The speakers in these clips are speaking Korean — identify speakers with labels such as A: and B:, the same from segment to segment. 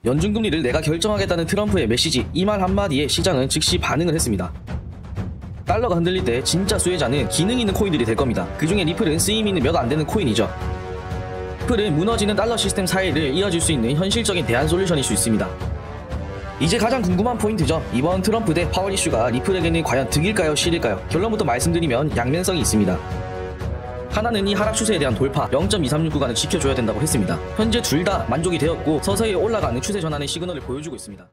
A: 연준금리를 내가 결정하겠다는 트럼프의 메시지, 이 말 한마디에 시장은 즉시 반응을 했습니다. 달러가 흔들릴 때 진짜 수혜자는 기능 있는 코인들이 될 겁니다. 그 중에 리플은 쓰임 있는 몇 안 되는 코인이죠. 리플은 무너지는 달러 시스템 사이를 이어줄 수 있는 현실적인 대안 솔루션일 수 있습니다. 이제 가장 궁금한 포인트죠. 이번 트럼프 대 파월 이슈가 리플에게는 과연 득일까요, 실일까요? 결론부터 말씀드리면 양면성이 있습니다. 하나는 이 하락 추세에 대한 돌파 0.236 구간을 지켜줘야 된다고 했습니다. 현재 둘 다 만족이 되었고 서서히 올라가는 추세 전환의 시그널을 보여주고 있습니다.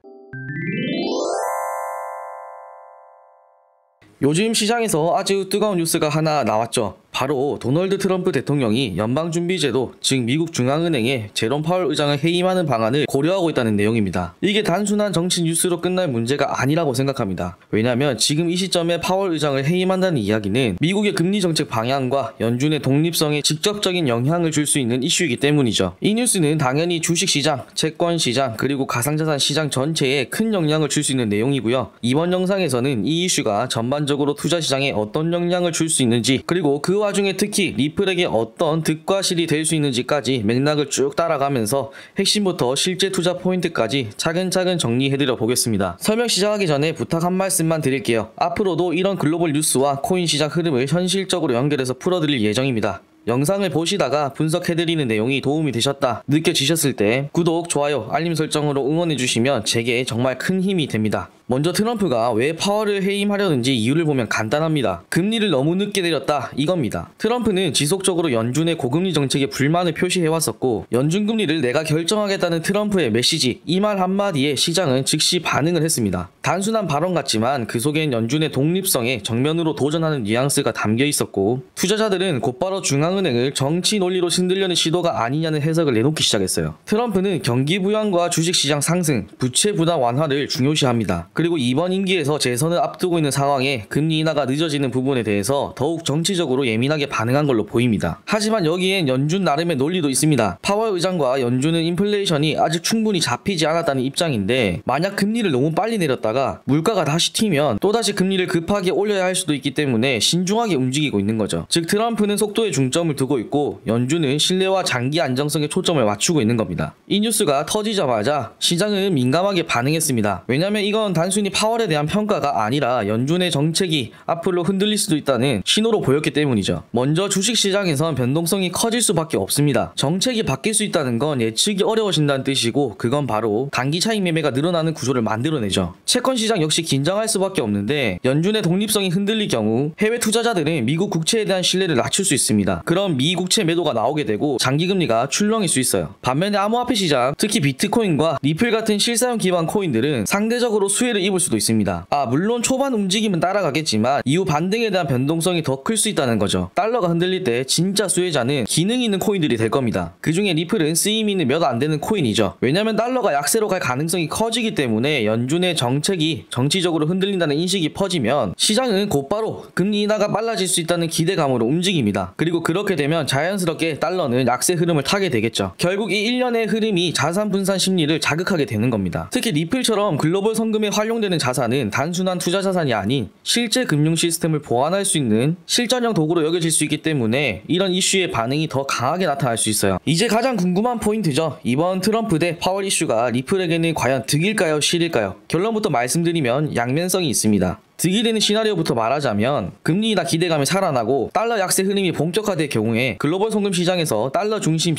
A: 요즘 시장에서 아주 뜨거운 뉴스가 하나 나왔죠. 바로 도널드 트럼프 대통령이 연방준비제도, 즉 미국 중앙은행에 제롬 파월 의장을 해임하는 방안을 고려하고 있다는 내용입니다. 이게 단순한 정치 뉴스로 끝날 문제가 아니라고 생각합니다. 왜냐하면 지금 이 시점에 파월 의장을 해임한다는 이야기는 미국의 금리 정책 방향과 연준의 독립성에 직접적인 영향을 줄 수 있는 이슈이기 때문이죠. 이 뉴스는 당연히 주식시장, 채권시장, 그리고 가상자산 시장 전체에 큰 영향을 줄 수 있는 내용이고요. 이번 영상에서는 이 이슈가 전반적으로 투자시장에 어떤 영향을 줄 수 있는지, 그리고 그 와중에 특히 리플에게 어떤 득과 실이 될 수 있는지까지 맥락을 쭉 따라가면서 핵심부터 실제 투자 포인트까지 차근차근 정리해드려 보겠습니다. 설명 시작하기 전에 부탁 한 말씀만 드릴게요. 앞으로도 이런 글로벌 뉴스와 코인 시장 흐름을 현실적으로 연결해서 풀어드릴 예정입니다. 영상을 보시다가 분석해드리는 내용이 도움이 되셨다 느껴지셨을 때 구독, 좋아요, 알림 설정으로 응원해주시면 제게 정말 큰 힘이 됩니다. 먼저 트럼프가 왜 파월을 해임하려는지 이유를 보면 간단합니다. 금리를 너무 늦게 내렸다, 이겁니다. 트럼프는 지속적으로 연준의 고금리 정책에 불만을 표시해왔었고 연준금리를 내가 결정하겠다는 트럼프의 메시지, 이 말 한마디에 시장은 즉시 반응을 했습니다. 단순한 발언 같지만 그 속엔 연준의 독립성에 정면으로 도전하는 뉘앙스가 담겨 있었고 투자자들은 곧바로 중앙은행을 정치 논리로 흔들려는 시도가 아니냐는 해석을 내놓기 시작했어요. 트럼프는 경기 부양과 주식시장 상승, 부채 부담 완화를 중요시합니다. 그리고 이번 임기에서 재선을 앞두고 있는 상황에 금리 인하가 늦어지는 부분에 대해서 더욱 정치적으로 예민하게 반응한 걸로 보입니다. 하지만 여기엔 연준 나름의 논리도 있습니다. 파월 의장과 연준은 인플레이션이 아직 충분히 잡히지 않았다는 입장인데 만약 금리를 너무 빨리 내렸다가 물가가 다시 튀면 또다시 금리를 급하게 올려야 할 수도 있기 때문에 신중하게 움직이고 있는 거죠. 즉 트럼프는 속도에 중점을 두고 있고 연준은 신뢰와 장기 안정성에 초점을 맞추고 있는 겁니다. 이 뉴스가 터지자마자 시장은 민감하게 반응했습니다. 왜냐면 이건 단순히 파월에 대한 평가가 아니라 연준의 정책이 앞으로 흔들릴 수도 있다는 신호로 보였기 때문이죠. 먼저 주식시장에선 변동성이 커질 수밖에 없습니다. 정책이 바뀔 수 있다는 건 예측이 어려워진다는 뜻이고 그건 바로 단기 차익 매매가 늘어나는 구조를 만들어내죠. 채권시장 역시 긴장할 수밖에 없는데 연준의 독립성이 흔들릴 경우 해외 투자자들은 미국 국채에 대한 신뢰를 낮출 수 있습니다. 그럼 미국채 매도가 나오게 되고 장기금리가 출렁일 수 있어요. 반면에 암호화폐 시장, 특히 비트코인과 리플 같은 실사용 기반 코인들은 상대적으로 수혜를 입을 수도 있습니다. 물론 초반 움직임은 따라가겠지만 이후 반등에 대한 변동성이 더 클 수 있다는 거죠. 달러가 흔들릴 때 진짜 수혜자는 기능 있는 코인들이 될 겁니다. 그 중에 리플은 쓰임 있는 몇 안 되는 코인이죠. 왜냐면 달러가 약세로 갈 가능성이 커지기 때문에 연준의 정책이 정치적으로 흔들린다는 인식이 퍼지면 시장은 곧바로 금리 인하가 빨라질 수 있다는 기대감으로 움직입니다. 그리고 그렇게 되면 자연스럽게 달러는 약세 흐름을 타게 되겠죠. 결국 이 일련의 흐름이 자산 분산 심리를 자극하게 되는 겁니다. 특히 리플처럼 글로벌 성금에 활용되는 자산은 단순한 투자 자산이 아닌 실제 금융 시스템을 보완할 수 있는 실전형 도구로 여겨질 수 있기 때문에 이런 이슈의 반응이 더 강하게 나타날 수 있어요. 이제 가장 궁금한 포인트죠. 이번 트럼프 대 파월 이슈가 리플에게는 과연 득일까요, 실일까요? 결론부터 말씀드리면 양면성이 있습니다. 득이 되는 시나리오부터 말하자면 금리 인하 기대감이 살아나고 달러 약세 흐름이 본격화될 경우에 글로벌 송금 시장에서 달러 중심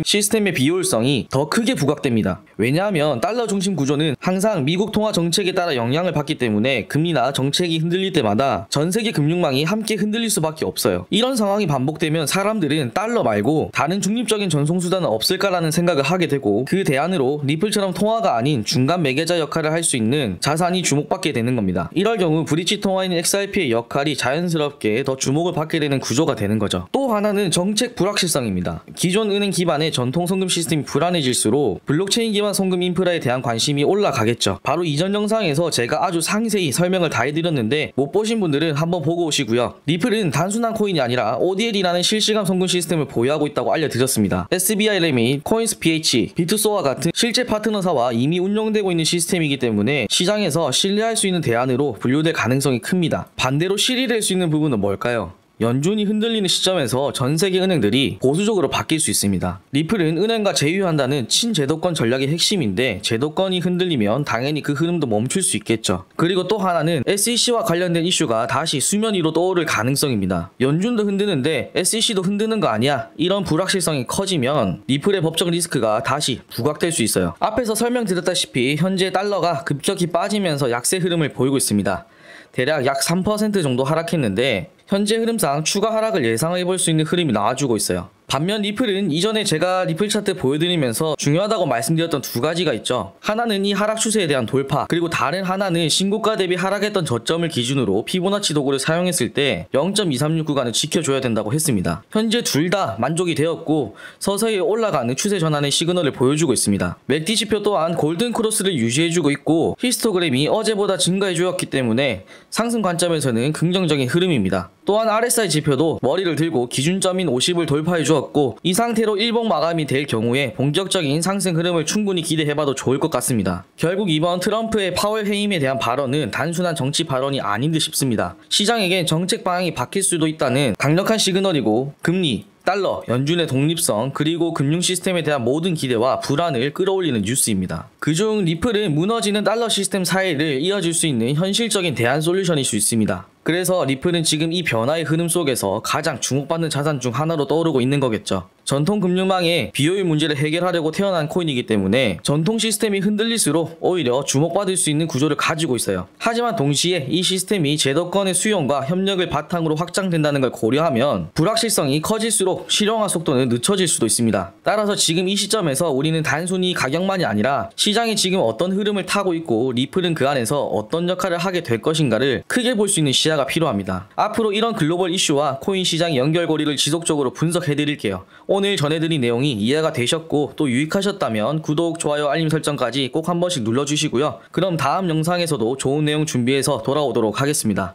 A: 시스템의 비효율성이 더 크게 부각됩니다. 왜냐하면 달러 중심 구조는 항상 미국 통화 정책에 따라 영향을 받기 때문에 금리나 정책이 흔들릴 때마다 전 세계 금융망이 함께 흔들릴 수밖에 없어요. 이런 상황이 반복되면 사람들은 달러 말고 다른 중립적인 전송수단은 없을까라는 생각을 하게 되고 그 대안으로 리플처럼 통화가 아닌 중간 매개자 역할을 할 수 있는 자산이 주목받게 되는 겁니다. 이럴 경우 브릿지 통화인 XRP의 역할이 자연스럽게 더 주목을 받게 되는 구조가 되는 거죠. 또 하나는 정책 불확실성입니다. 기존 은행 기반의 전통 송금 시스템이 불안해질수록 블록체인 기반 송금 인프라에 대한 관심이 올라가겠죠. 바로 이전 영상에서 제가 아주 상세히 설명을 다 해드렸는데 못 보신 분들은 한번 보고 오시고요. 리플은 단순한 코인이 아니라 ODL이라는 실시간 송금 시스템을 보유하고 있다고 알려드렸습니다. SBI 레밋, 코인스PH, 비트소와 같은 실제 파트너사와 이미 운영되고 있는 시스템이기 때문에 시장에서 신뢰할 수 있는 대안으로 분류될 가능성이 큽니다. 반대로 실의될 수 있는 부분은 뭘까요? 연준이 흔들리는 시점에서 전 세계 은행들이 보수적으로 바뀔 수 있습니다. 리플은 은행과 제휴한다는 친제도권 전략의 핵심인데 제도권이 흔들리면 당연히 그 흐름도 멈출 수 있겠죠. 그리고 또 하나는 SEC와 관련된 이슈가 다시 수면 위로 떠오를 가능성입니다. 연준도 흔드는데 SEC도 흔드는 거 아니야? 이런 불확실성이 커지면 리플의 법적 리스크가 다시 부각될 수 있어요. 앞에서 설명드렸다시피 현재 달러가 급격히 빠지면서 약세 흐름을 보이고 있습니다. 대략 약 3% 정도 하락했는데 현재 흐름상 추가 하락을 예상해볼 수 있는 흐름이 나와주고 있어요. 반면 리플은 이전에 제가 리플 차트 보여드리면서 중요하다고 말씀드렸던 두 가지가 있죠. 하나는 이 하락 추세에 대한 돌파, 그리고 다른 하나는 신고가 대비 하락했던 저점을 기준으로 피보나치 도구를 사용했을 때 0.236 구간을 지켜줘야 된다고 했습니다. 현재 둘 다 만족이 되었고 서서히 올라가는 추세 전환의 시그널을 보여주고 있습니다. 맥디 지표 또한 골든 크로스를 유지해주고 있고 히스토그램이 어제보다 증가해주었기 때문에 상승 관점에서는 긍정적인 흐름입니다. 또한 RSI 지표도 머리를 들고 기준점인 50을 돌파해주었고 이 상태로 일봉 마감이 될 경우에 본격적인 상승 흐름을 충분히 기대해봐도 좋을 것 같습니다. 결국 이번 트럼프의 파월 해임에 대한 발언은 단순한 정치 발언이 아닌 듯 싶습니다. 시장에겐 정책 방향이 바뀔 수도 있다는 강력한 시그널이고 금리, 달러, 연준의 독립성, 그리고 금융 시스템에 대한 모든 기대와 불안을 끌어올리는 뉴스입니다. 그중 리플은 무너지는 달러 시스템 사이를 이어줄 수 있는 현실적인 대안 솔루션일 수 있습니다. 그래서 리플은 지금 이 변화의 흐름 속에서 가장 주목받는 자산 중 하나로 떠오르고 있는 거겠죠. 전통 금융망의 비효율 문제를 해결하려고 태어난 코인이기 때문에 전통 시스템이 흔들릴수록 오히려 주목받을 수 있는 구조를 가지고 있어요. 하지만 동시에 이 시스템이 제도권의 수용과 협력을 바탕으로 확장된다는 걸 고려하면 불확실성이 커질수록 실용화 속도는 늦춰질 수도 있습니다. 따라서 지금 이 시점에서 우리는 단순히 가격만이 아니라 시장이 지금 어떤 흐름을 타고 있고 리플은 그 안에서 어떤 역할을 하게 될 것인가를 크게 볼 수 있는 시야가 필요합니다. 앞으로 이런 글로벌 이슈와 코인 시장 연결고리를 지속적으로 분석해드릴게요. 오늘 전해드린 내용이 이해가 되셨고 또 유익하셨다면 구독, 좋아요, 알림 설정까지 꼭 한 번씩 눌러주시고요. 그럼 다음 영상에서도 좋은 내용 준비해서 돌아오도록 하겠습니다.